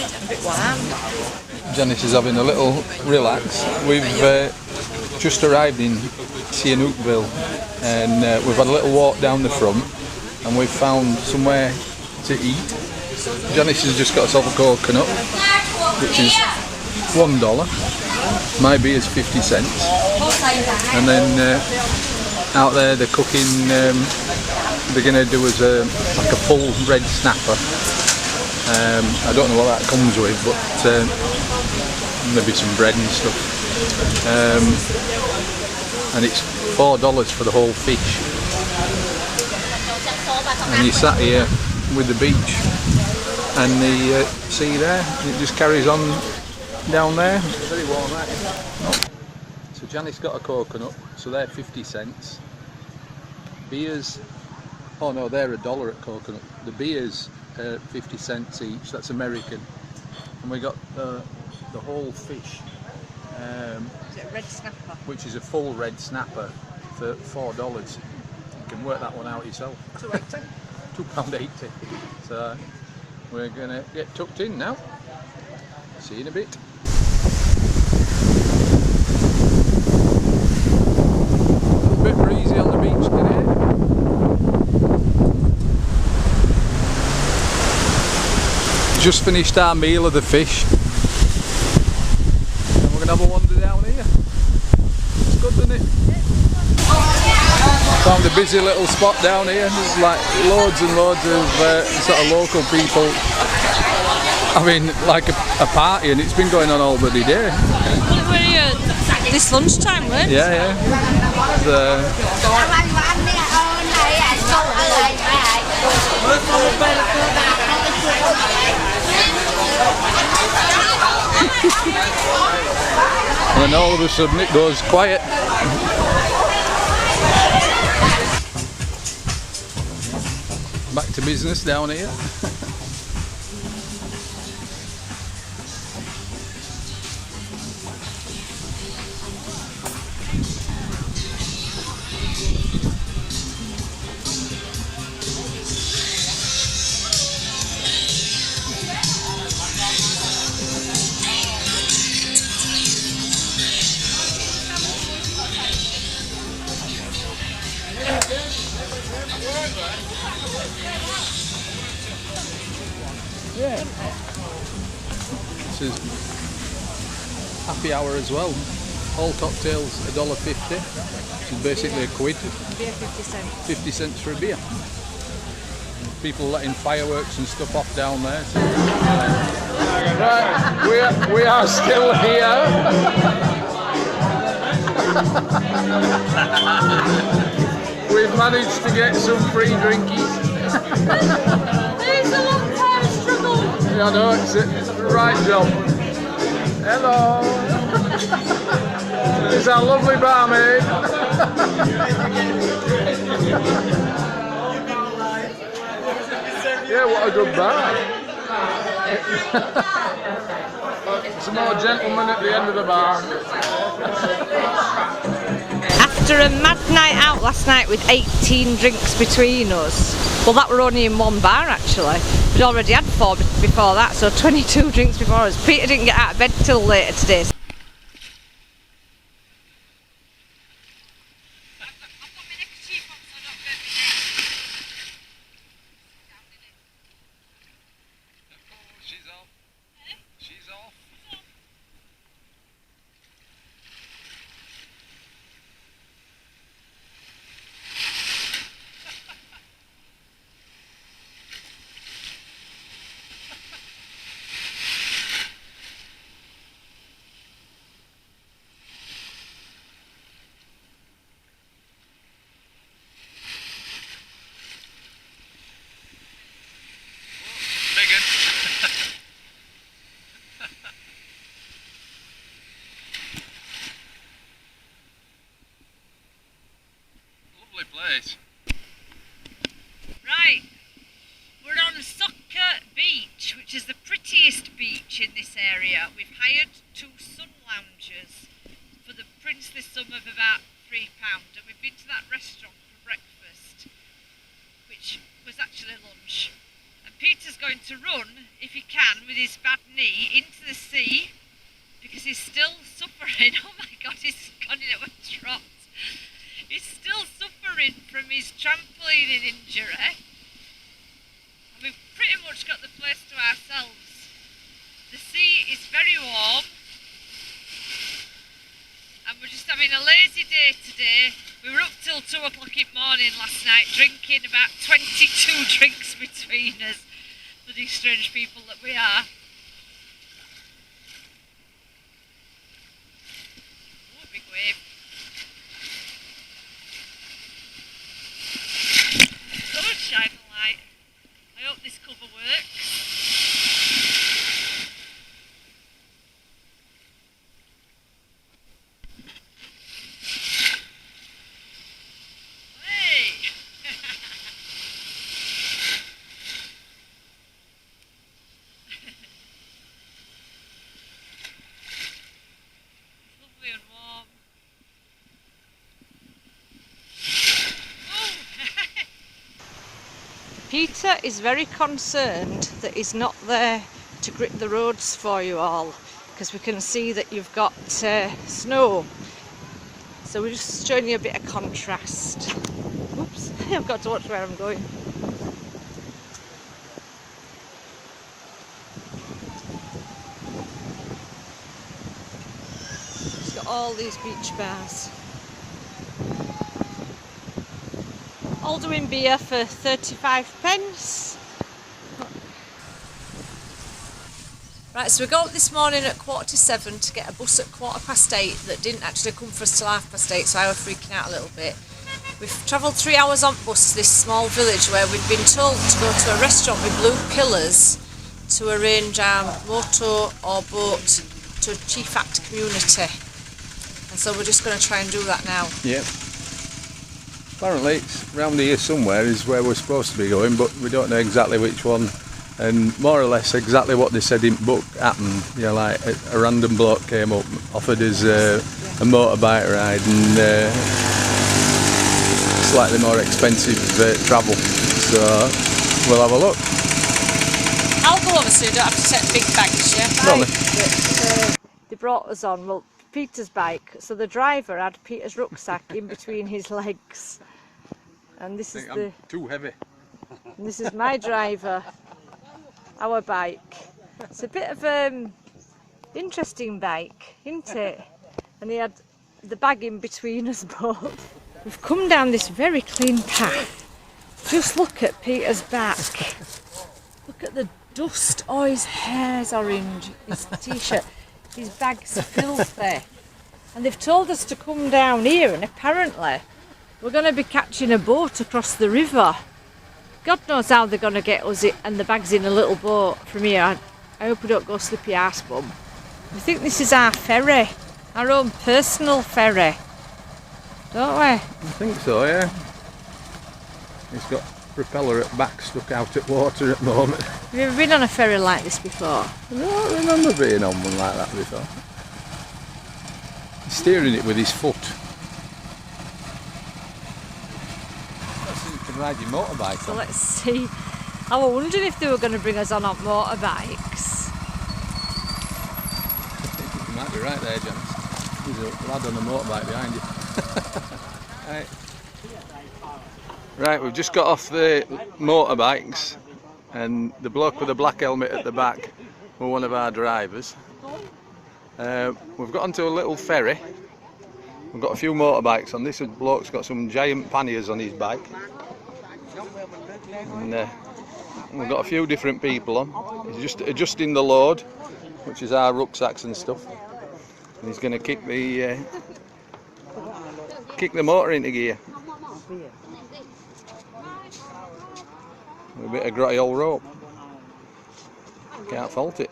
A bit warm. Janice is having a little relax. We've just arrived in Sihanoukville and we've had a little walk down the front and we've found somewhere to eat. Janice has just got herself a coconut, which is $1. My beer is 50 cents. And then out there they're cooking, they're going to do us like a full red snapper. I don't know what that comes with, but maybe some bread and stuff. And it's $4 for the whole fish. And you sat here with the beach and the sea there. It just carries on down there. It's very warm, that is. So Janice got a coconut, so they're 50 cents. Beers, oh no, they're $1 at coconut. The beers 50 cents each, that's American. And we got the whole fish, Is it a red snapper? which is a full red snapper for $4. You can work that one out yourself. £2.80. £2.80. So we're gonna get tucked in now. See you in a bit. It's a bit breezy on the beach today. Just finished our meal of the fish and we're going to have a wander down here. It's good, isn't it? Found a busy little spot down here. There's like loads and loads of sort of local people having like a party, and it's been going on all bloody day. Well, we're here this lunchtime, weren't we? Yeah. And then all of a sudden it goes quiet. Back to business down here. Yeah. This is happy hour as well. All cocktails $1.50, which is basically a quid. Beer 50 cents. 50 cents for a beer. People letting fireworks and stuff off down there. So. Right, we are still here. We've managed to get some free drinkies. It's a long time struggle. Yeah, I know, it's the right job. Hello. It's our lovely barmaid. Yeah, what a good bar. Some more gentlemen at the end of the bar. After a mad night out last night with 18 drinks between us, well, that were only in one bar actually. We'd already had 4 before that, so 22 drinks before us. Peter didn't get out of bed till later today. She's off. Lovely place. Right, we're on Sihanoukville Beach, which is the prettiest beach in this area. We've hired 2 sun loungers for the princely sum of about £3, and we've been to that restaurant for breakfast, which was actually lunch. And Peter's going to run, if he can, with his bad knee into the sea because he's still suffering. Oh my God, he's gone in at a trot. He's still suffering from his trampoline injury. And we've pretty much got the place to ourselves. The sea is very warm. And we're just having a lazy day today. We were up till 2 o'clock in the morning last night, drinking about 22 drinks between us. Bloody strange people that we are. Oh, big wave. Sunshine light. I hope this cover works. Peter is very concerned that he's not there to grip the roads for you all, because we can see that you've got snow. So we're just showing you a bit of contrast. Oops, I've got to watch where I'm going. It's got all these beach bars. All doing beer for 35p. Right, so we got up this morning at 7:15 to get a bus at 8:15 that didn't actually come for us till 8:30, so I was freaking out a little bit. We've travelled 3 hours on bus to this small village where we've been told to go to a restaurant with blue pillars to arrange our motor or boat to a Chi Phat community. And so we're just going to try and do that now. Yeah. Apparently it's round here somewhere is where we're supposed to be going, but we don't know exactly which one, and more or less exactly what they said in book happened. You know, like a random bloke came up, offered us a motorbike ride and slightly more expensive travel, so we'll have a look. I'll go over so you don't have to take big baggage, yeah? They brought us on, well, Peter's bike, so the driver had Peter's rucksack in between his legs, and this is I'm too heavy. And this is my driver, our bike. It's a bit of interesting bike, isn't it? And he had the bag in between us both. We've come down this very clean path. Just look at Peter's back. Look at the dust. Oh, his hair's orange. His t-shirt. His bag's filthy. And they've told us to come down here, and apparently we're going to be catching a boat across the river. God knows how they're going to get us and the bags in a little boat from here. I hope we don't go slippy arse bum. I think this is our ferry, our own personal ferry, don't we? I think so, yeah. It's got propeller at back stuck out at water at the moment. Have you ever been on a ferry like this before? I don't remember being on one like that before. He's steering it with his foot. You can ride your motorbike So on. let's see. I was wondering if they were going to bring us on motorbikes. I think you might be right there, Janice. There's a lad on a motorbike behind you. Right. Right, we've just got off the motorbikes, and the bloke with the black helmet at the back were one of our drivers. We've got onto a little ferry. We've got a few motorbikes on. This bloke's got some giant panniers on his bike. And we've got a few different people on. He's just adjusting the load, which is our rucksacks and stuff. And he's going to kick the motor into gear. With a bit of grotty old rope. Can't fault it.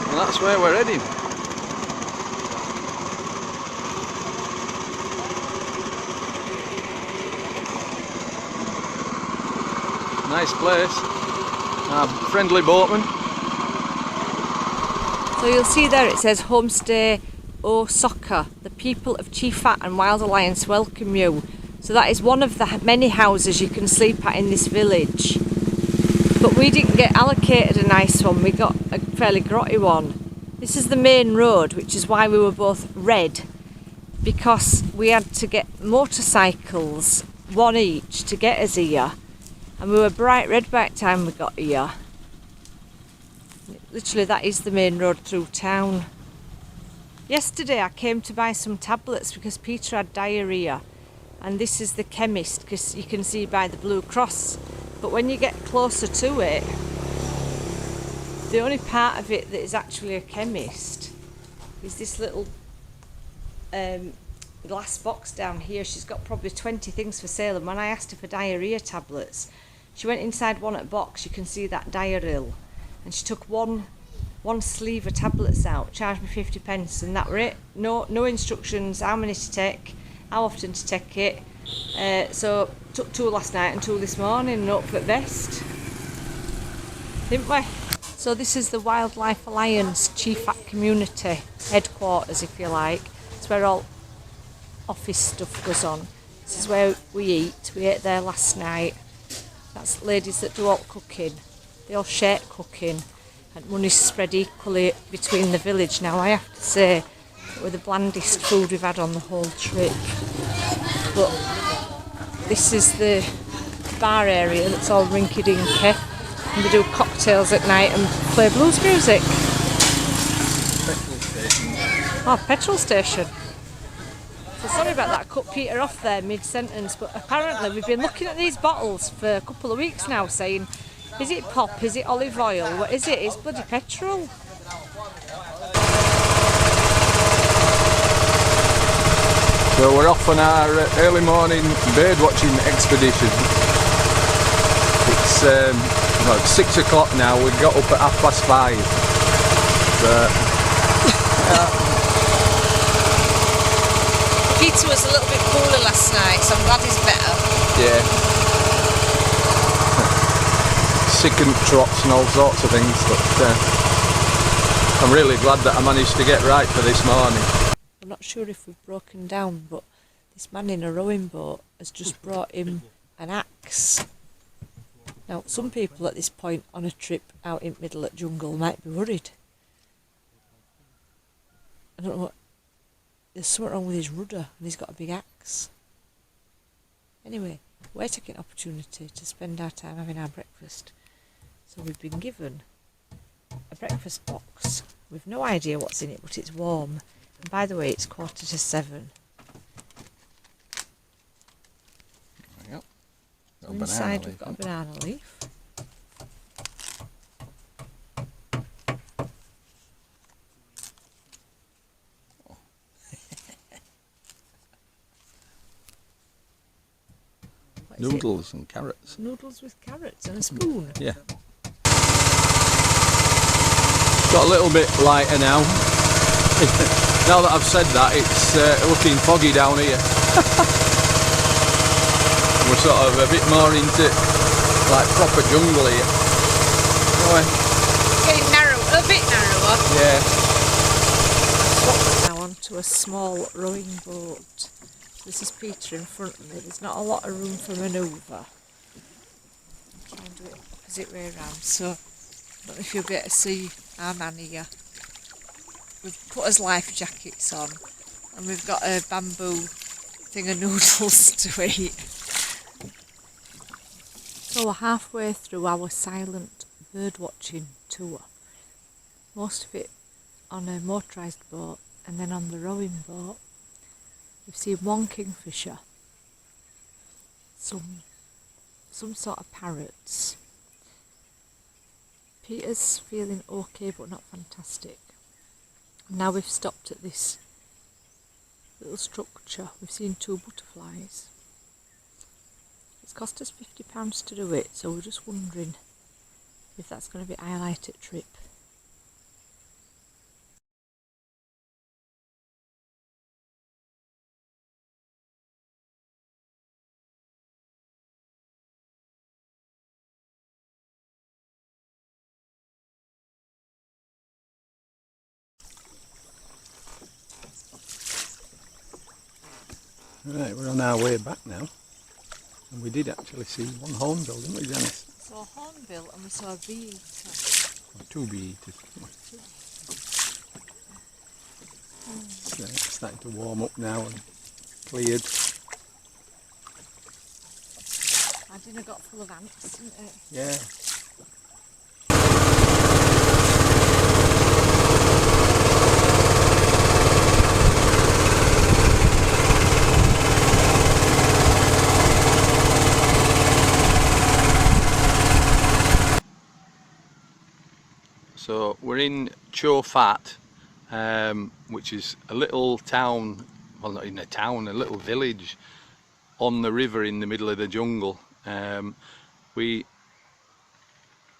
And that's where we're heading. Nice place. Our friendly boatman. So you'll see there it says homestay Soccer. The people of Chi Phat and Wild Alliance welcome you. So that is one of the many houses you can sleep at in this village. But we didn't get allocated a nice one, we got a fairly grotty one. This is the main road, which is why we were both red, because we had to get motorcycles, one each, to get us here. And we were bright red by the time we got here. Literally that is the main road through town. Yesterday I came to buy some tablets because Peter had diarrhoea. And this is the chemist, because you can see by the blue cross. But when you get closer to it, the only part of it that is actually a chemist is this little glass box down here. She's got probably 20 things for sale, and when I asked her for diarrhoea tablets, she went inside one at a box. You can see that Diaryl, and she took one sleeve of tablets out, charged me 50 pence, and that were it. No instructions, how many to take, how often to take it. So took 2 last night and 2 this morning, and hope for the best, didn't we? So this is the Wildlife Alliance Chi Phat community headquarters, if you like. It's where all office stuff goes on. This is where we eat. We ate there last night. That's ladies that do all cooking. They all share cooking, and money's spread equally between the village. Now I have to say, we're the blandest food we've had on the whole trip. But this is the bar area that's all rinky-dinky, and they do cocktails at night and play blues music. Petrol station. Oh, petrol station. So sorry about that, I cut Peter off there mid-sentence, but apparently we've been looking at these bottles for a couple of weeks now saying, is it pop, is it olive oil, what is it? It's bloody petrol. So we're off on our early morning bird watching expedition. It's well, 6 o'clock now. We got up at 5:30. Peter was a little bit cooler last night, so I'm glad he's better. Yeah. Sick and trots and all sorts of things, but I'm really glad that I managed to get right for this morning. I'm not sure if we've broken down, but this man in a rowing boat has just brought him an axe. Now, some people at this point on a trip out in the middle of the jungle might be worried. I don't know what. There's something wrong with his rudder, and he's got a big axe. Anyway, we're taking an opportunity to spend our time having our breakfast. So we've been given a breakfast box. We've no idea what's in it, but it's warm. And by the way, it's 6:45. Yep. Inside we've got a banana leaf. Noodles and carrots. Noodles with carrots and a spoon. Yeah. Got a little bit lighter now. Now that I've said that, it's looking foggy down here. We're sort of a bit more into like proper jungle here. Anyway. Getting narrow, a bit narrower. Yeah. Now onto a small rowing boat. This is Peter in front of me. There's not a lot of room for manoeuvre. I'll try and do it opposite way around. So I don't know if you'll be able to see our man here. We've put his life jackets on, and we've got a bamboo thing of noodles to eat. So we're halfway through our silent bird watching tour. Most of it on a motorised boat, and then on the rowing boat. We've seen one kingfisher, some sort of parrots. Peter's feeling okay but not fantastic. Now we've stopped at this little structure. We've seen 2 butterflies. It's cost us £50 to do it, so we're just wondering if that's going to be a highlighted trip. Right, we're on our way back now. And we did actually see one hornbill, didn't we, Janice? We saw a hornbill and we saw a bee eater. Or 2 bee eaters. Right, it's starting to warm up now and cleared. Our dinner got full of ants, didn't it? Yeah. So we're in Chi Phat, which is a little town, well not even a town, a little village on the river in the middle of the jungle. We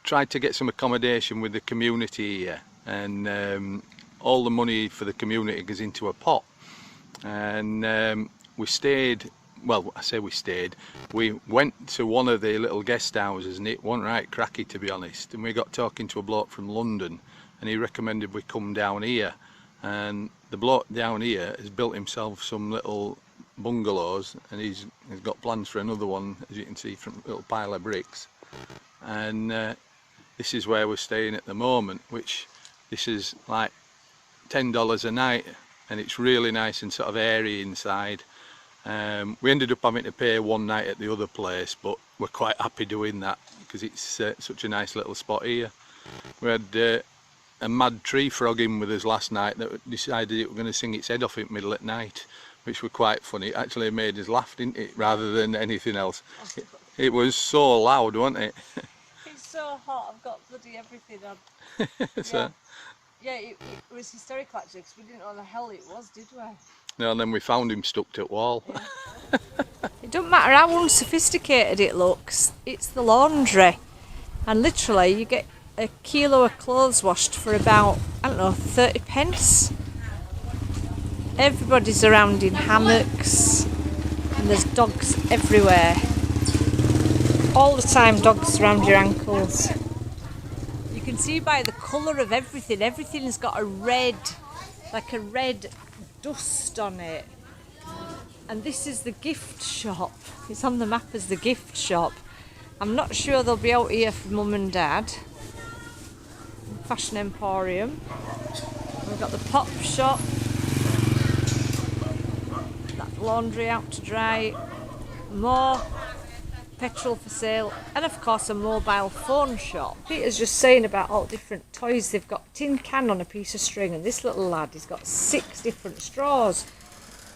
tried to get some accommodation with the community here, and all the money for the community goes into a pot. And we stayed, well I say we stayed, we went to one of the little guest houses and it wasn't right cracky, to be honest, and we got talking to a bloke from London and he recommended we come down here, and the bloke down here has built himself some little bungalows and he's got plans for another one, as you can see, from a little pile of bricks. And this is where we're staying at the moment, which this is like $10 a night, and it's really nice and sort of airy inside. We ended up having to pay one night at the other place, but we're quite happy doing that because it's such a nice little spot here. We had a mad tree frog in with us last night that decided it was going to sing its head off in the middle at night, which were quite funny. It actually made us laugh, didn't it, rather than anything else. It was so loud, wasn't it? It's so hot, I've got bloody everything on. So, yeah, it was hysterical actually, because we didn't know what the hell it was, did we? no, and then we found him stuck to the wall. Yeah. It doesn't matter how unsophisticated it looks, it's the laundry. And literally you get a kilo of clothes washed for about, I don't know, 30 pence. Everybody's around in hammocks and there's dogs everywhere. All the time dogs around your ankles. You can see by the colour of everything, everything's got a red, like a red dust on it. And this is the gift shop. It's on the map as the gift shop. I'm not sure they'll be out here for mum and dad. Fashion Emporium. We've got the pop shop. That laundry out to dry. More petrol for sale, and of course a mobile phone shop. Peter's just saying about all different toys. They've got a tin can on a piece of string, and this little lad has got 6 different straws.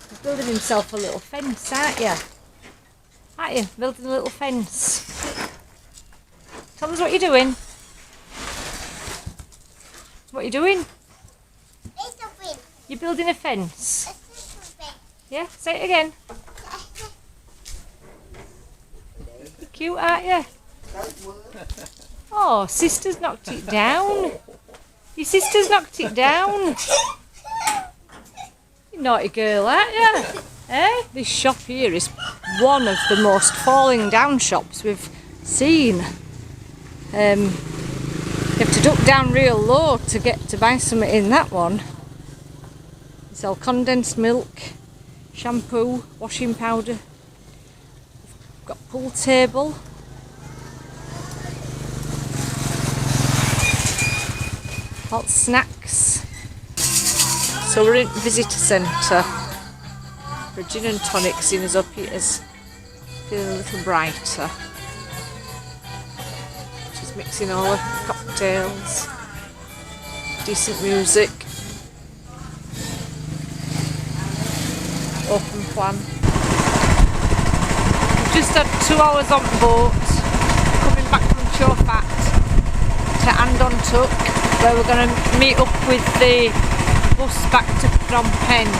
He's building himself a little fence, aren't you? Aren't you? Building a little fence. Tell us what you're doing. What are you doing? You're building a fence. Yeah, say it again. You're cute, aren't you? Oh, sister's knocked it down. Your sister's knocked it down. You naughty girl, aren't you? Eh? This shop here is one of the most falling down shops we've seen. You have to duck down real low to get to buy something in that one. They sell condensed milk, shampoo, washing powder. We've got pool table. Hot snacks. So we're in visitor centre for a gin and tonic, seeing as up Peter's feeling a little brighter. She's mixing all the cocktails, decent music, open plan. We've just had 2 hours on boat, coming back from Chi Phat to Andon Tuk, where we're going to meet up with the bus back to Phnom Penh.